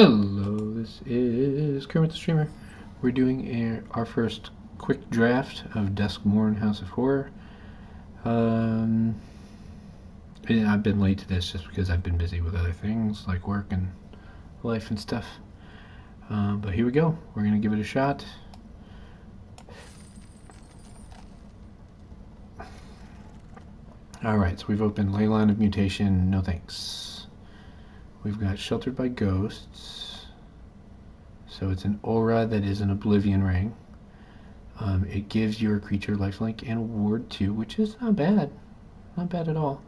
Hello, this is Kermit the Streamer. We're doing our first quick draft of Duskmourn House of Horror. Yeah, I've been late to this just because I've been busy with other things like work and life and stuff. But here we go. We're going to give it a shot. Alright, so we've opened Leyline of Mutation, no thanks. We've got Sheltered by Ghosts. So it's an aura that is an Oblivion Ring. It gives your creature lifelink and ward 2, which is not bad. Not bad at all.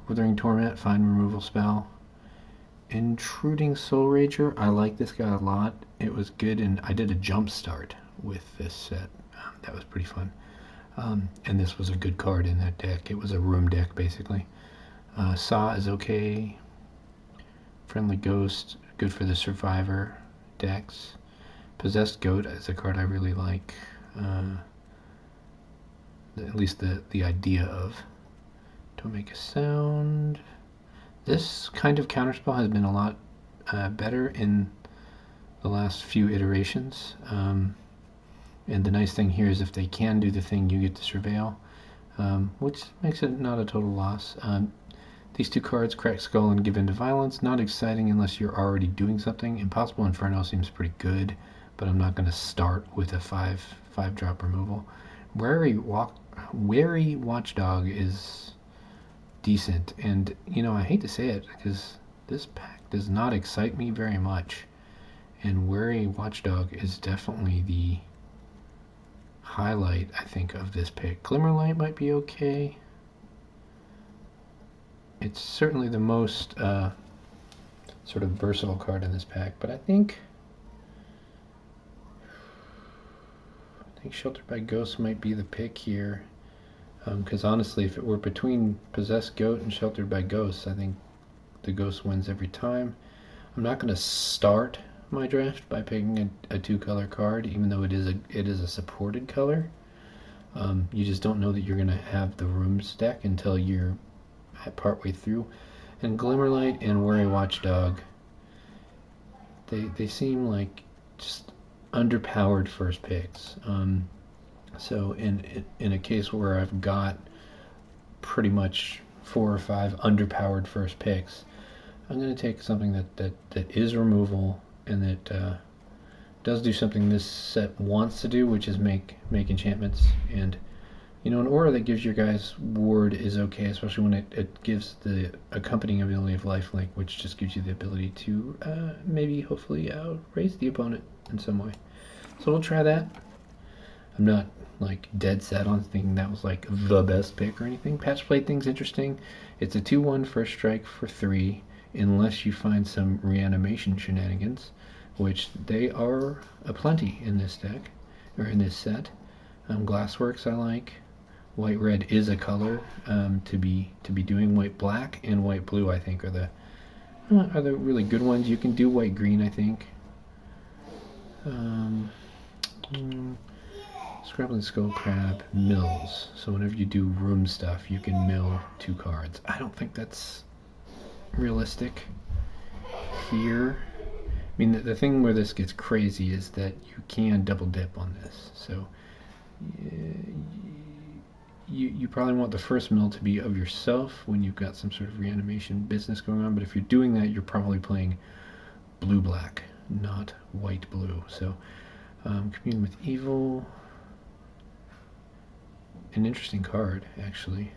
Withering Torment, fine removal spell. Intruding Soul Rager, I like this guy a lot. It was good, and I did a jump start with this set. That was pretty fun. And this was a good card in that deck. It was a room deck, basically. Saw is okay. Friendly Ghost, good for the Survivor decks. Possessed Goat is a card I really like. At least the idea of. Don't make a sound. This kind of counterspell has been a lot better in the last few iterations. And the nice thing here is if they can do the thing, you get to Surveil, which makes it not a total loss. These two cards, Cracked Skull and Give In to Violence, not exciting unless you're already doing something. Impossible Inferno seems pretty good, but I'm not going to start with a 5-drop removal. Wary Watchdog is decent, and I hate to say it because this pack does not excite me very much, and Wary Watchdog is definitely the highlight, I think, of this pick. Glimmerlight might be okay. It's certainly the most sort of versatile card in this pack, but I think Sheltered by Ghosts might be the pick here. Because honestly, if it were between Possessed Goat and Sheltered by Ghosts, I think the Ghost wins every time. I'm not going to start my draft by picking a 2-color card, even though it is a supported color. You just don't know that you're going to have the rooms deck until you're partway through. And Glimmerlight and Wary Watchdog, they seem like just underpowered first picks. So in a case where I've got pretty much 4 or 5 underpowered first picks, I'm going to take something that is removal and that does do something this set wants to do, which is make enchantments. And an aura that gives your guys ward is okay, especially when it gives the accompanying ability of lifelink, which just gives you the ability to maybe hopefully outraise the opponent in some way. So we'll try that. I'm not like dead set on thinking that was like the best pick or anything. Patch Plate thing's interesting. It's a 2/1 first strike for 3, unless you find some reanimation shenanigans, which they are aplenty in this deck, or in this set. Glassworks I like. White red is a color to be doing. White black and white blue I think are the really good ones. You can do white green I think. Scrabbling Skull Crab mills. So whenever you do room stuff, you can mill 2 cards. I don't think that's realistic here. I mean, the thing where this gets crazy is that you can double dip on this. So you probably want the first mill to be of yourself when you've got some sort of reanimation business going on. But if you're doing that, you're probably playing blue-black, not white-blue. So Commune with Evil. An interesting card, actually.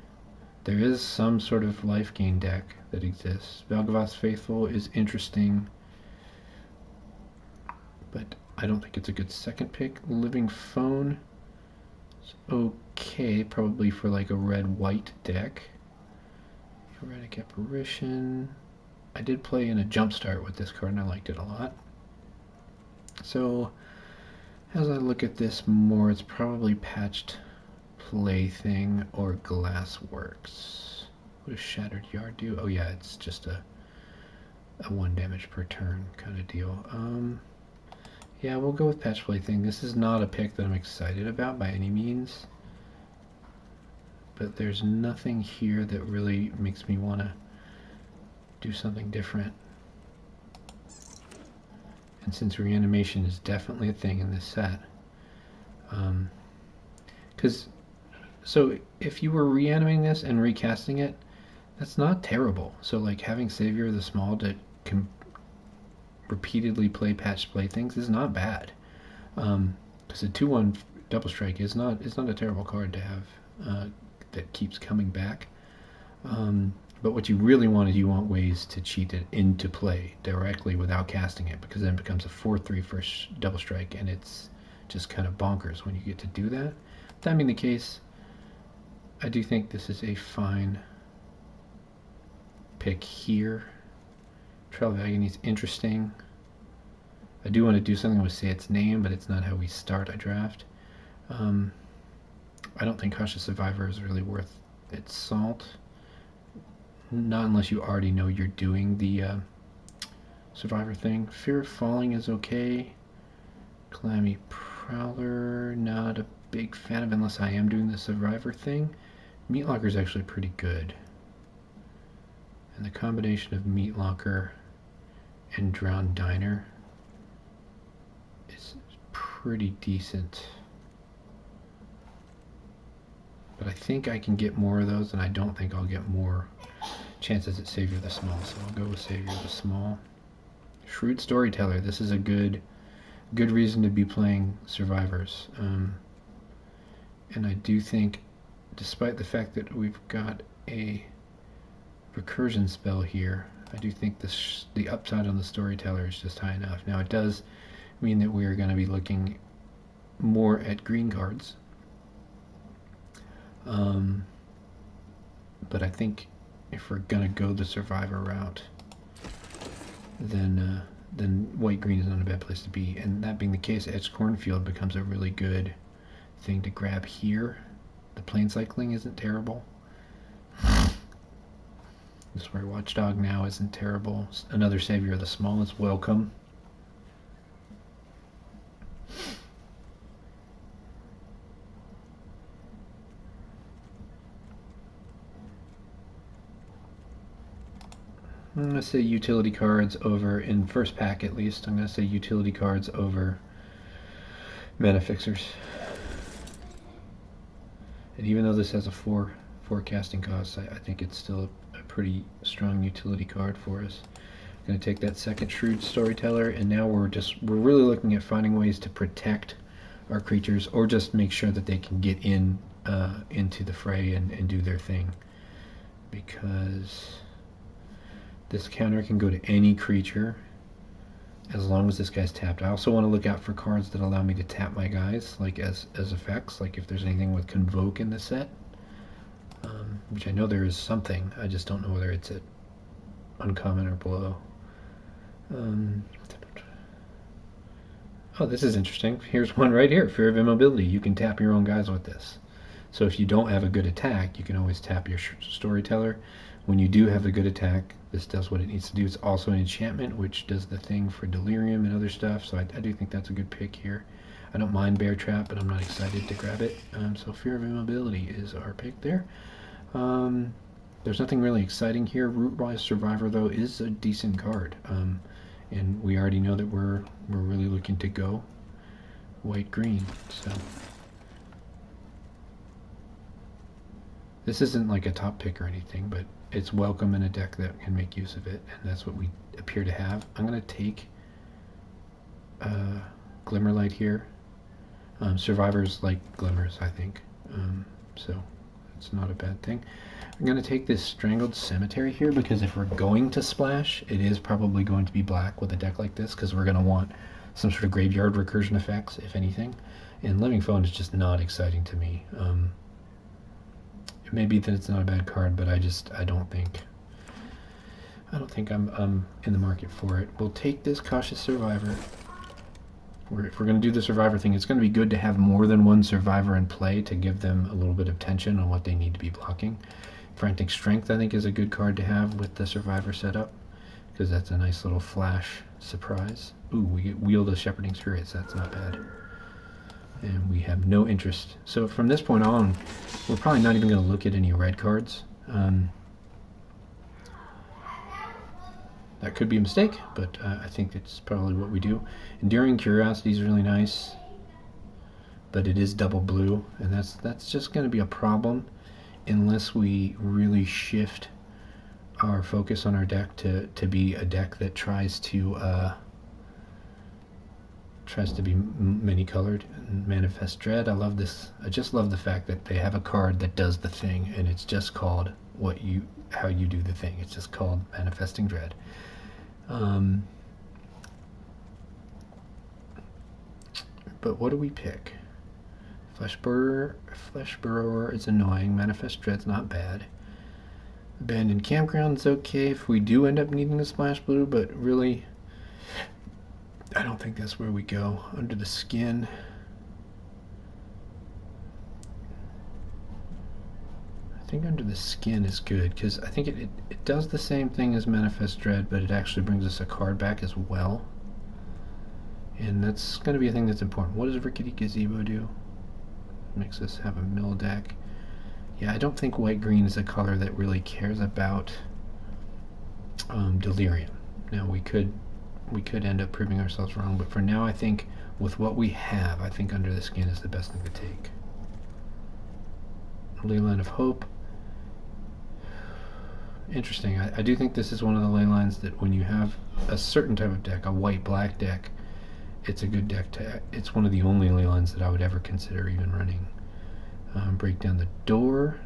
There is some sort of life gain deck that exists. Valgavoth's Faithful is interesting, but I don't think it's a good second pick. Living Phone is okay, probably for like a red-white deck. Erratic Apparition. I did play in a jumpstart with this card and I liked it a lot. So as I look at this more, it's probably Patched Plaything or Glassworks. What does Shattered Yard do? Oh yeah, it's just a 1 damage per turn kind of deal. Yeah, we'll go with Patched Plaything. This is not a pick that I'm excited about by any means, but there's nothing here that really makes me want to do something different. And since reanimation is definitely a thing in this set, so if you were reanimating this and recasting it, that's not terrible. So like having Savior of the Small to repeatedly play patch play things is not bad. Because a 2/1 double strike is not a terrible card to have that keeps coming back. But what you really want is you want ways to cheat it into play directly without casting it, because then it becomes a 4/3 for double strike, and it's just kind of bonkers when you get to do that. That being the case, I do think this is a fine pick here. Trail of Agony is interesting. I do want to do something with Say Its Name, but it's not how we start a draft. I don't think Cautious Survivor is really worth its salt. Not unless you already know you're doing the Survivor thing. Fear of Falling is okay. Calamity Prowler, not a big fan of unless I am doing the Survivor thing. Meat Locker is actually pretty good. And the combination of Meat Locker and Drowned Diner is pretty decent. But I think I can get more of those, and I don't think I'll get more chances at Savior of the Small, so I'll go with Savior of the Small. Shrewd Storyteller, this is a good reason to be playing Survivors. And I do think, despite the fact that we've got a recursion spell here, I do think the upside on the Storyteller is just high enough. Now it does mean that we are going to be looking more at green cards. But I think if we're going to go the Survivor route, then white-green is not a bad place to be. And that being the case, Edge Cornfield becomes a really good thing to grab here. The plane cycling isn't terrible. This White Watchdog now isn't terrible. Another Savior of the Small is welcome. I'm going to say utility cards over, in first pack at least, I'm going to say utility cards over mana fixers. And even though this has a 4 casting cost, I think it's still a pretty strong utility card for us. I'm going to take that second Shrewd Storyteller, and now we're really looking at finding ways to protect our creatures, or just make sure that they can get into the fray and do their thing. Because this counter can go to any creature as long as this guy's tapped. I also want to look out for cards that allow me to tap my guys, like as effects, like if there's anything with Convoke in the set, which I know there is something, I just don't know whether it's at uncommon or below. Oh, this is interesting. Here's one right here, Fear of Immobility. You can tap your own guys with this. So if you don't have a good attack, you can always tap your Storyteller. When you do have a good attack, this does what it needs to do. It's also an enchantment, which does the thing for Delirium and other stuff, so I do think that's a good pick here. I don't mind Bear Trap, but I'm not excited to grab it. So Fear of Immobility is our pick there. There's nothing really exciting here. Rootwise Survivor, though, is a decent card. And we already know that we're really looking to go white-green, so this isn't like a top pick or anything, but it's welcome in a deck that can make use of it, and that's what we appear to have. I'm going to take Glimmerlight here. Survivors like glimmers, I think, so it's not a bad thing. I'm going to take this Strangled Cemetery here, because if we're going to splash, it is probably going to be black with a deck like this, because we're going to want some sort of graveyard recursion effects, if anything. And Living Phone is just not exciting to me. It may be that it's not a bad card, but I don't think I'm in the market for it. We'll take this Cautious Survivor. If we're going to do the Survivor thing, it's going to be good to have more than one Survivor in play to give them a little bit of tension on what they need to be blocking. Frantic Strength, I think, is a good card to have with the Survivor setup, because that's a nice little flash surprise. Ooh, we get Wield of Shepherding Spirits. That's not bad. And we have no interest. So from this point on, we're probably not even going to look at any red cards. That could be a mistake, but I think it's probably what we do. Enduring Curiosity is really nice, but it is double blue, and that's just going to be a problem unless we really shift our focus on our deck to be a deck that tries to be many colored and manifest dread. I love this. I just love the fact that they have a card that does the thing, and it's just called how you do the thing. It's just called manifesting dread. But what do we pick? Flesh Burrower is annoying. Manifest Dread's not bad. Abandoned Campground's okay if we do end up needing a splash blue, but really, I don't think that's where we go. Under the Skin. I think Under the Skin is good, because I think it does the same thing as Manifest Dread, but it actually brings us a card back as well. And that's going to be a thing that's important. What does Rickety Gazebo do? Makes us have a mill deck. Yeah, I don't think white-green is a color that really cares about Delirium. Now, we could end up proving ourselves wrong, but for now, I think with what we have, I think Under the Skin is the best thing to take. Leyline of Hope. Interesting. I do think this is one of the ley lines that when you have a certain type of deck, a white-black deck, it's a good deck to. It's one of the only ley lines that I would ever consider even running. Break Down the Door.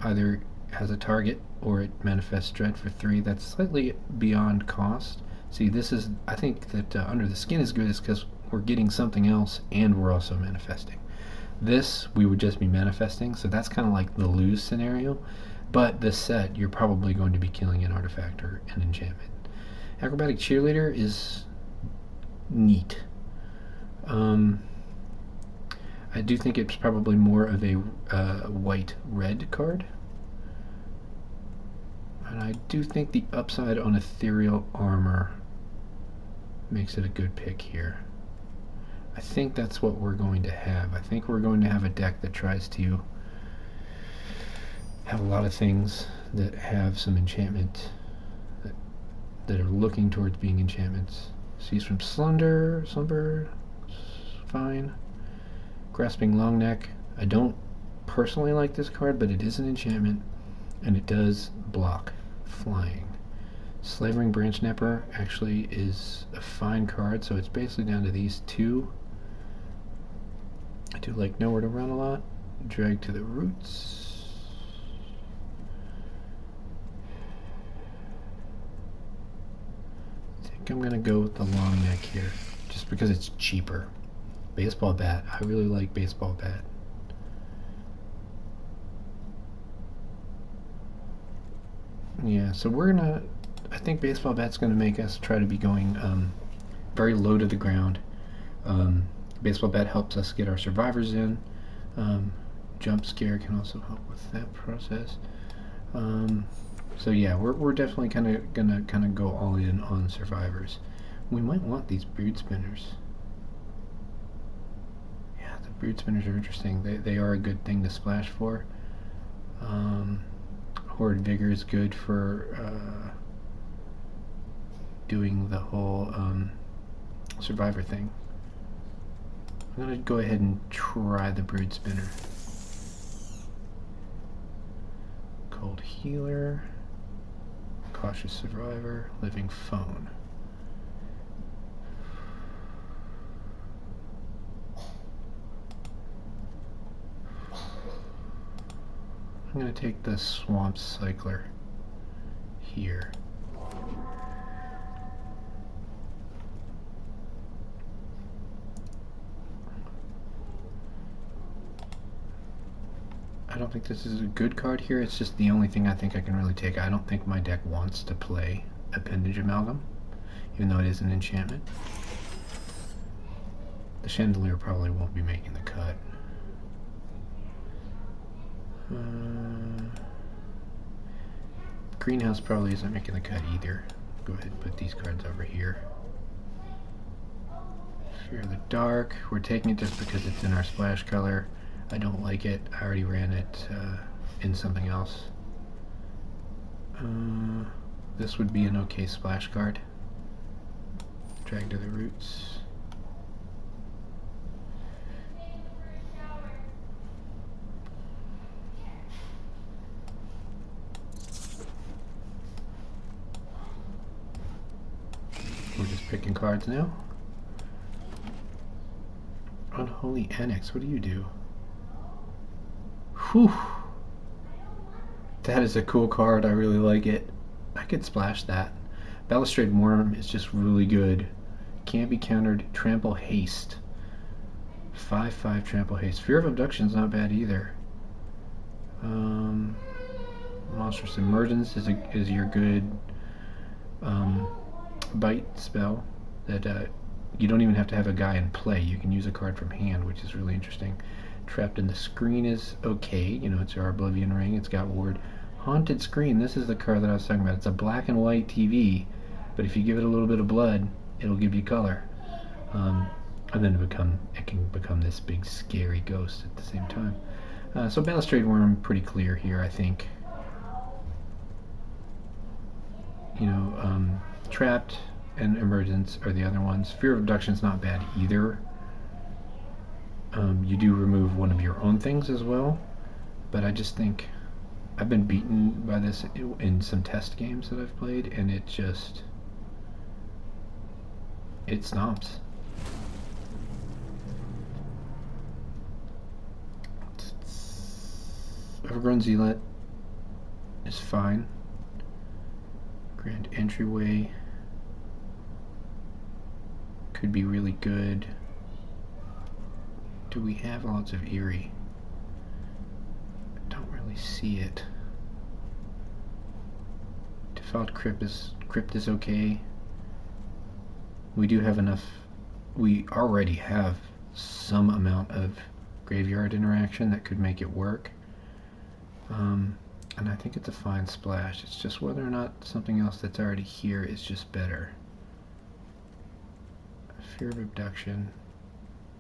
Either has a target or it manifests dread for 3. That's slightly beyond cost. See, this is. I think that Under the Skin is good, is because we're getting something else and we're also manifesting. This we would just be manifesting, so that's kind of like the lose scenario. But this set, you're probably going to be killing an artifact or an enchantment. Acrobatic Cheerleader is neat. I do think it's probably more of a white-red card. And I do think the upside on Ethereal Armor makes it a good pick here. I think that's what we're going to have. I think we're going to have a deck that tries to have a lot of things that have some enchantment that are looking towards being enchantments. Seas from Slumber, fine. Grasping Longneck. I don't personally like this card, but it is an enchantment, and it does block flying. Slavering Branch Snapper actually is a fine card, so it's basically down to these two. I do like Nowhere to Run a lot. Drag to the Roots. I think I'm gonna go with the long neck here, just because it's cheaper. Baseball Bat. I really like Baseball Bat. Yeah, so we're gonna. I think Baseball Bat's gonna make us try to be going very low to the ground. Baseball Bat helps us get our survivors in. Jump Scare can also help with that process. So yeah, we're definitely gonna go all in on survivors. We might want these Brood Spinners. Yeah, the Brood Spinners are interesting. They are a good thing to splash for. Horde Vigor is good for doing the whole survivor thing. I'm going to go ahead and try the Brood Spinner. Cold Healer, Cautious Survivor, Living Phone. I'm going to take the Swamp Cycler here. I don't think this is a good card here. It's just the only thing I think I can really take. I don't think my deck wants to play Appendage Amalgam, even though it is an enchantment. The Chandelier probably won't be making the cut. Greenhouse probably isn't making the cut either. Go ahead and put these cards over here. Fear the Dark. We're taking it just because it's in our splash color. I don't like it. I already ran it in something else. This would be an okay splash card. Drag to the roots. We're just picking cards now. Unholy Annex, what do you do? Whew! That is a cool card, I really like it. I could splash that. Balustrade Worm is just really good. Can't be countered. Trample Haste. 5/5 Trample Haste. Fear of Abduction is not bad either. Monstrous Emergence is your good bite spell that you don't even have to have a guy in play. You can use a card from hand, which is really interesting. Trapped in the Screen is okay. You know, it's our Oblivion Ring. It's got ward. Haunted Screen. This is the card that I was talking about. It's a black and white TV, but if you give it a little bit of blood, it'll give you color. And then it can become this big scary ghost at the same time. So Balustrade Worm, pretty clear here, I think. You know, Trapped and Emergence are the other ones. Fear of Abduction is not bad either. You do remove one of your own things as well, but I just think I've been beaten by this in some test games that I've played, and it stomps. Overgrown Zealot is fine. Grand Entryway could be really good. Do we have lots of Eerie? I don't really see it. Default Crypt is okay. We do have enough. We already have some amount of graveyard interaction that could make it work. And I think it's a fine splash. It's just whether or not something else that's already here is just better. Fear of Abduction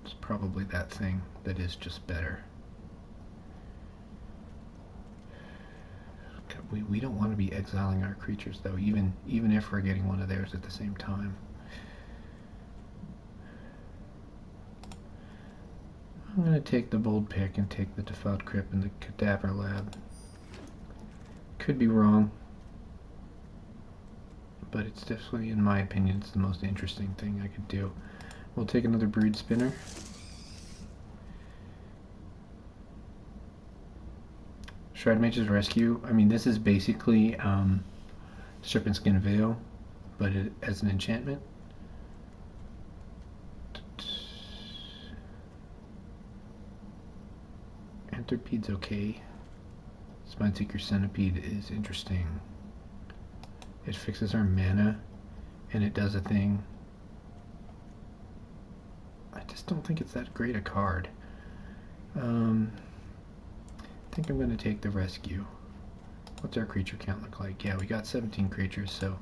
is probably that thing that is just better. We don't want to be exiling our creatures though, even if we're getting one of theirs at the same time. I'm going to take the bold pick and take the Default Crypt and the Cadaver Lab. Could be wrong, but it's definitely, in my opinion, it's the most interesting thing I could do. We'll take another Brood Spinner. Shroud Mage's Rescue. I mean, this is basically Serpent Skin Veil, but as an enchantment. Anthropede's okay. Spineseeker Centipede is interesting. It fixes our mana, and it does a thing. I just don't think it's that great a card. I think I'm going to take the Rescue. What's our creature count look like? Yeah, we got 17 creatures, so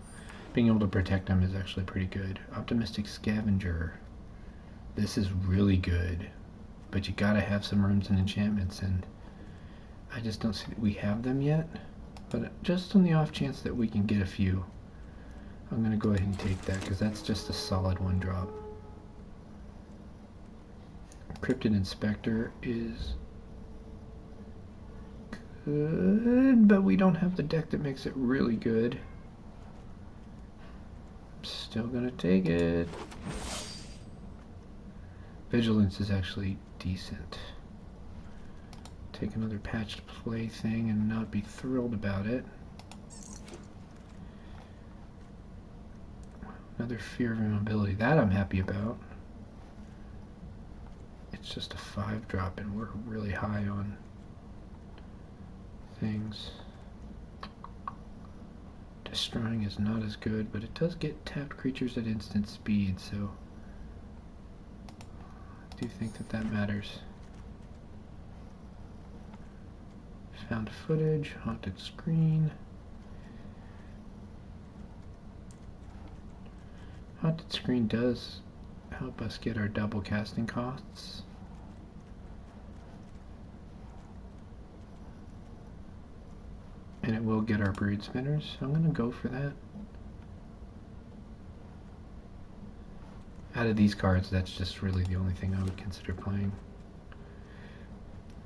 being able to protect them is actually pretty good. Optimistic Scavenger. This is really good, but you gotta have some runes and enchantments, and I just don't see that we have them yet, but just on the off chance that we can get a few, I'm going to go ahead and take that, because that's just a solid 1-drop. Cryptid Inspector is good, but we don't have the deck that makes it really good. I'm still going to take it. Vigilance is actually decent. Take another patched play thing and not be thrilled about it. Another Fear of Immobility. That I'm happy about. It's just a 5-drop and we're really high on things. Destroying is not as good, but it does get tapped creatures at instant speed, so I do think that that matters. Found Footage, Haunted Screen. Haunted Screen does help us get our double casting costs. And it will get our Brood Spinners, so I'm going to go for that. Out of these cards, that's just really the only thing I would consider playing.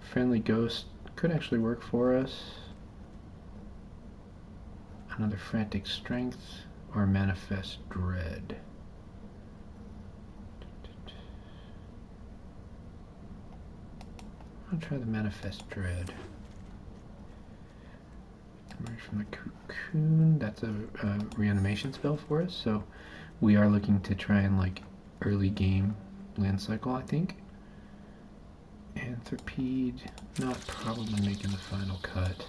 Friendly Ghost could actually work for us. Another Frantic Strength or Manifest Dread. I'll try the Manifest Dread. Emerge from the Cocoon. That's a reanimation spell for us, so we are looking to try and like early game land cycle, I think. Anthrapede, not probably making the final cut.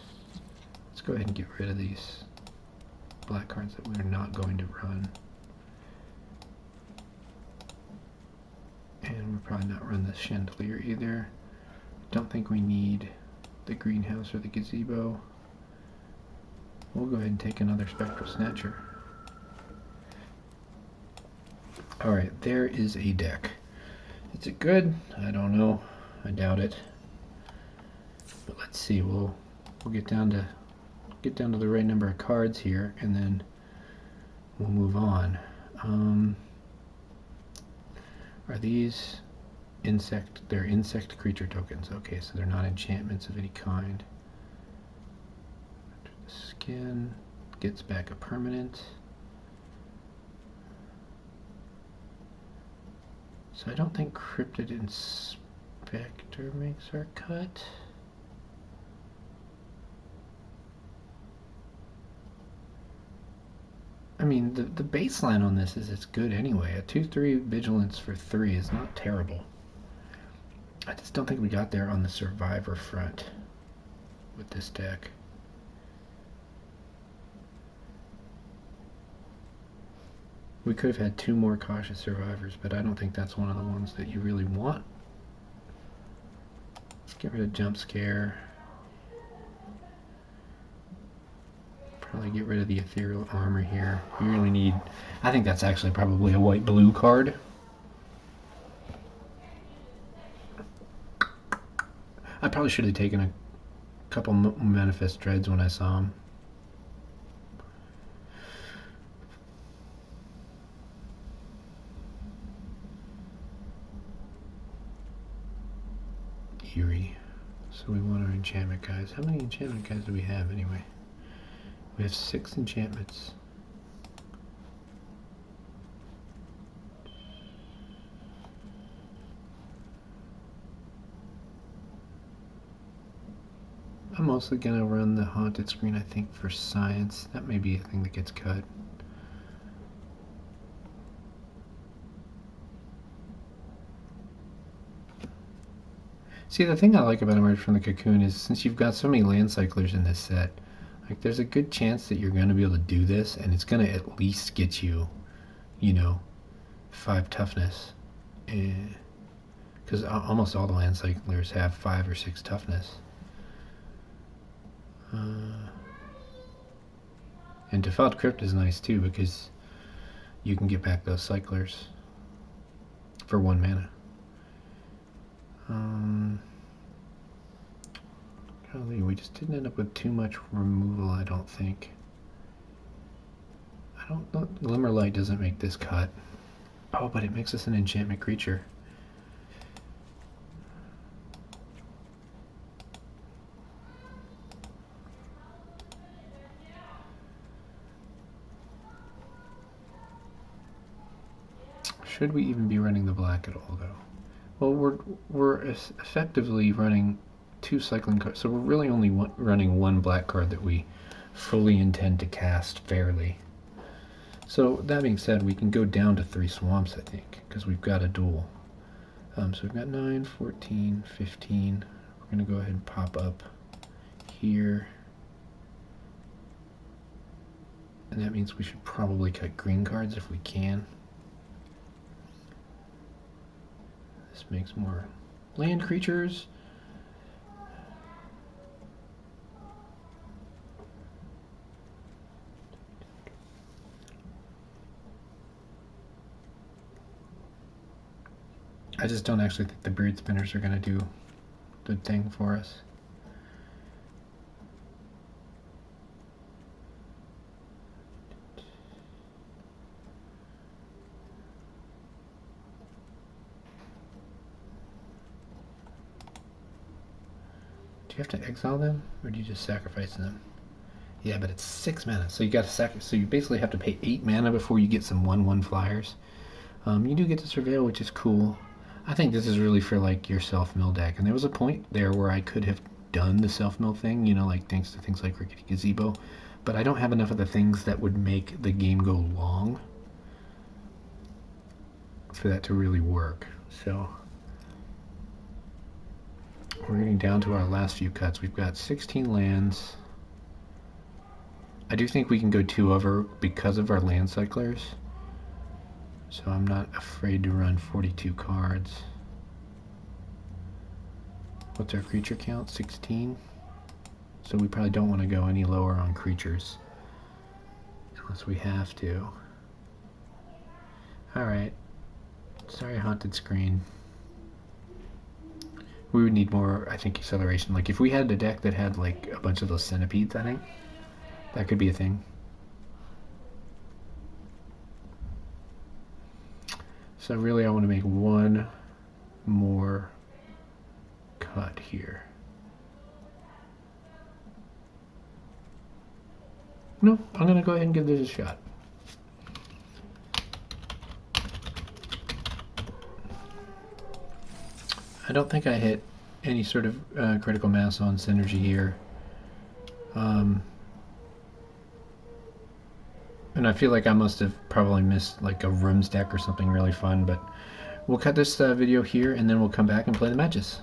Let's go ahead and get rid of these black cards that we're not going to run. And we'll probably not run the Chandelier either. Don't think we need the Greenhouse or the Gazebo. We'll go ahead and take another Spectral Snatcher. Alright, there is a deck. Is it good? I don't know. I doubt it. But let's see. We'll get down to the right number of cards here, and then we'll move on. Are these insect? They're insect creature tokens. Okay, so they're not enchantments of any kind. Skin gets back a permanent. So I don't think Cryptid Inspector makes our cut. I mean, the baseline on this is it's good anyway. A 2/3 vigilance for 3 is not terrible. I just don't think we got there on the survivor front with this deck. We could have had 2 more cautious survivors, but I don't think that's one of the ones that you really want. Let's get rid of Jump Scare. Probably get rid of the Ethereal Armor here. We really need... I think that's actually probably a white-blue card. I probably should have taken a couple Manifest Dreads when I saw them. Eerie. So we want our enchantment guys. How many enchantment guys do we have anyway? We have 6 enchantments. I'm mostly going to run the Haunted Screen, I think, for science. That may be a thing that gets cut. See, the thing I like about Emerge from the Cocoon is since you've got so many land cyclers in this set, like there's a good chance that you're going to be able to do this, and it's going to at least get you, you know, 5 toughness. Because almost all the land cyclers have 5 or 6 toughness. And Default Crypt is nice too because you can get back those cyclers for 1 mana. Golly, we just didn't end up with too much removal, I don't think. I don't know. Glimmerlight doesn't make this cut. Oh, but it makes us an enchantment creature. Should we even be running the black at all, though? Well, we're effectively running 2 cycling cards, so we're really only running 1 black card that we fully intend to cast fairly. So that being said, we can go down to 3 swamps, I think, because we've got a duel. So we've got 9, 14, 15. We're going to go ahead and pop up here. And that means we should probably cut green cards if we can. This makes more land creatures. I just don't actually think the Brood Spinners are going to do the thing for us. you have to exile them, or do you just sacrifice them? Yeah, but it's 6 mana, so you got to so you basically have to pay 8 mana before you get some 1/1 flyers. You do get to surveil, which is cool. I think this is really for like your self-mill deck, and there was a point there where I could have done the self-mill thing, you know, like thanks to things like Rickety Gazebo, but I don't have enough of the things that would make the game go long for that to really work. So we're getting down to our last few cuts. We've got 16 lands. I do think we can go 2 over because of our land cyclers. So I'm not afraid to run 42 cards. What's our creature count? 16? So we probably don't want to go any lower on creatures. Unless we have to. Alright. Sorry, Haunted Screen. We would need more, I think, acceleration. Like, if we had a deck that had, like, a bunch of those centipedes, I think, that could be a thing. So really, I want to make one more cut here. No, I'm going to go ahead and give this a shot. I don't think I hit any sort of critical mass on synergy here. And I feel like I must have probably missed like a rooms deck or something really fun, but we'll cut this video here and then we'll come back and play the matches.